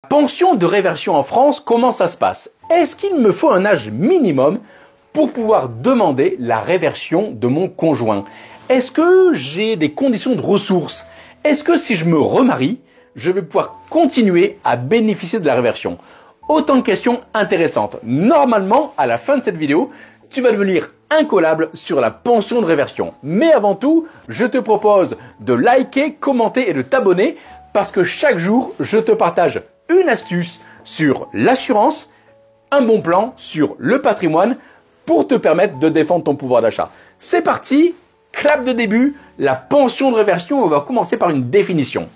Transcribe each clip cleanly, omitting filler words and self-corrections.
Pension de réversion en France, comment ça se passe? Est-ce qu'il me faut un âge minimum pour pouvoir demander la réversion de mon conjoint? Est-ce que j'ai des conditions de ressources? Est-ce que si je me remarie, je vais pouvoir continuer à bénéficier de la réversion? Autant de questions intéressantes. Normalement, à la fin de cette vidéo, tu vas devenir incollable sur la pension de réversion. Mais avant tout, je te propose de liker, commenter et de t'abonner parce que chaque jour, je te partage une astuce sur l'assurance, un bon plan sur le patrimoine pour te permettre de défendre ton pouvoir d'achat. C'est parti, clap de début, la pension de réversion. On va commencer par une définition.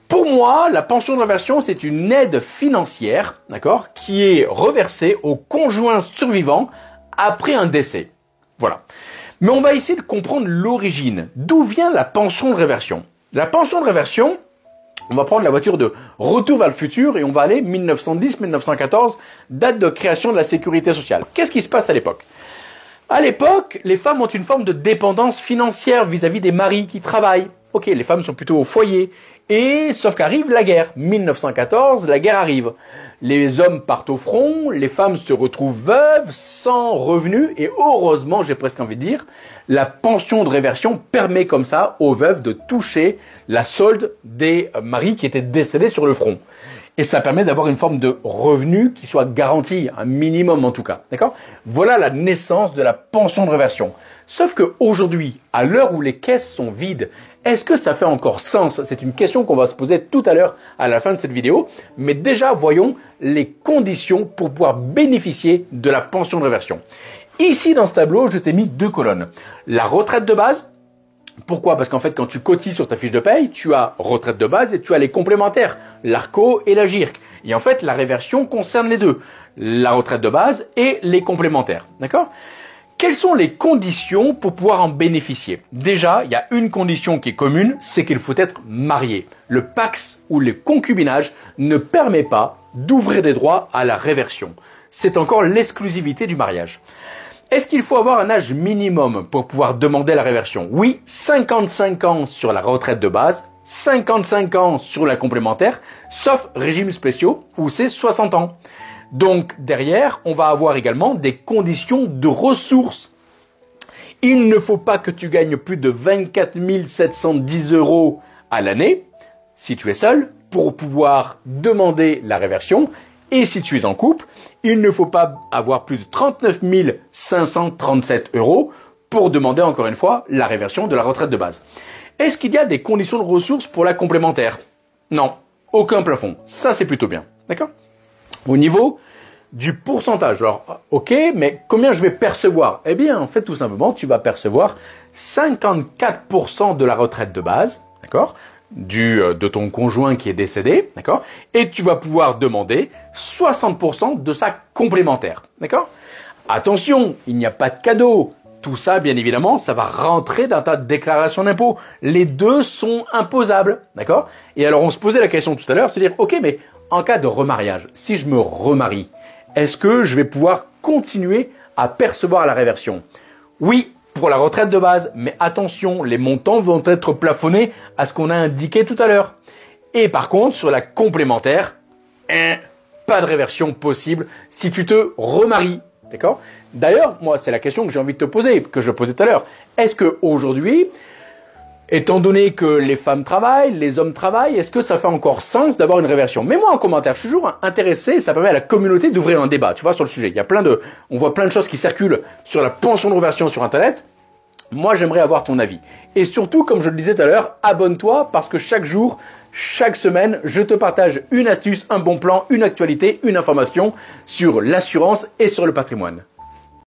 Pour moi, la pension de réversion, c'est une aide financière, d'accord, qui est reversée au conjoint survivant après un décès. Voilà. Mais on va essayer de comprendre l'origine. D'où vient la pension de réversion? La pension de réversion, on va prendre la voiture de Retour vers le futur et on va aller 1910-1914, date de création de la sécurité sociale. Qu'est-ce qui se passe à l'époque? À l'époque, les femmes ont une forme de dépendance financière vis-à-vis des maris qui travaillent. Ok, les femmes sont plutôt au foyer. Et sauf qu'arrive la guerre. 1914, la guerre arrive. Les hommes partent au front, les femmes se retrouvent veuves, sans revenus, et heureusement, j'ai presque envie de dire, la pension de réversion permet comme ça aux veuves de toucher la solde des maris qui étaient décédés sur le front. Et ça permet d'avoir une forme de revenu qui soit garanti, un minimum en tout cas. D'accord? Voilà la naissance de la pension de réversion. Sauf qu'aujourd'hui, à l'heure où les caisses sont vides, est-ce que ça fait encore sens? C'est une question qu'on va se poser tout à l'heure à la fin de cette vidéo. Mais déjà, voyons les conditions pour pouvoir bénéficier de la pension de réversion. Ici, dans ce tableau, je t'ai mis deux colonnes. La retraite de base. Pourquoi? Parce qu'en fait, quand tu cotises sur ta fiche de paye, tu as retraite de base et tu as les complémentaires, l'ARCO et la GIRC. Et en fait, la réversion concerne les deux, la retraite de base et les complémentaires. D'accord? Quelles sont les conditions pour pouvoir en bénéficier? Déjà, il y a une condition qui est commune, c'est qu'il faut être marié. Le PACS ou le concubinage ne permet pas d'ouvrir des droits à la réversion. C'est encore l'exclusivité du mariage. Est-ce qu'il faut avoir un âge minimum pour pouvoir demander la réversion? Oui, 55 ans sur la retraite de base, 55 ans sur la complémentaire, sauf régimes spéciaux où c'est 60 ans. Donc derrière, on va avoir également des conditions de ressources. Il ne faut pas que tu gagnes plus de 24 710 € à l'année, si tu es seul, pour pouvoir demander la réversion. Et si tu es en couple, il ne faut pas avoir plus de 39 537 € pour demander encore une fois la réversion de la retraite de base. Est-ce qu'il y a des conditions de ressources pour la complémentaire? Non, aucun plafond. Ça, c'est plutôt bien. D'accord? Au niveau du pourcentage, alors ok, mais combien je vais percevoir? Eh bien, en fait, tout simplement, tu vas percevoir 54% de la retraite de base, d'accord, de ton conjoint qui est décédé, d'accord, et tu vas pouvoir demander 60% de sa complémentaire, d'accord. Attention, il n'y a pas de cadeau. Tout ça, bien évidemment, ça va rentrer dans ta déclaration d'impôt. Les deux sont imposables, d'accord. Et alors, on se posait la question tout à l'heure, se dire, ok, mais en cas de remariage, si je me remarie, est-ce que je vais pouvoir continuer à percevoir la réversion? Oui, pour la retraite de base, mais attention, les montants vont être plafonnés à ce qu'on a indiqué tout à l'heure. Et par contre, sur la complémentaire, pas de réversion possible si tu te remaries. D'accord? D'ailleurs, moi, c'est la question que j'ai envie de te poser, que je posais tout à l'heure. Est-ce qu'aujourd'hui, étant donné que les femmes travaillent, les hommes travaillent, est-ce que ça fait encore sens d'avoir une réversion? Mets-moi en commentaire, je suis toujours intéressé, ça permet à la communauté d'ouvrir un débat, tu vois, sur le sujet. Il y a on voit plein de choses qui circulent sur la pension de réversion sur Internet. Moi, j'aimerais avoir ton avis. Et surtout, comme je le disais tout à l'heure, abonne-toi parce que chaque jour, chaque semaine, je te partage une astuce, un bon plan, une actualité, une information sur l'assurance et sur le patrimoine.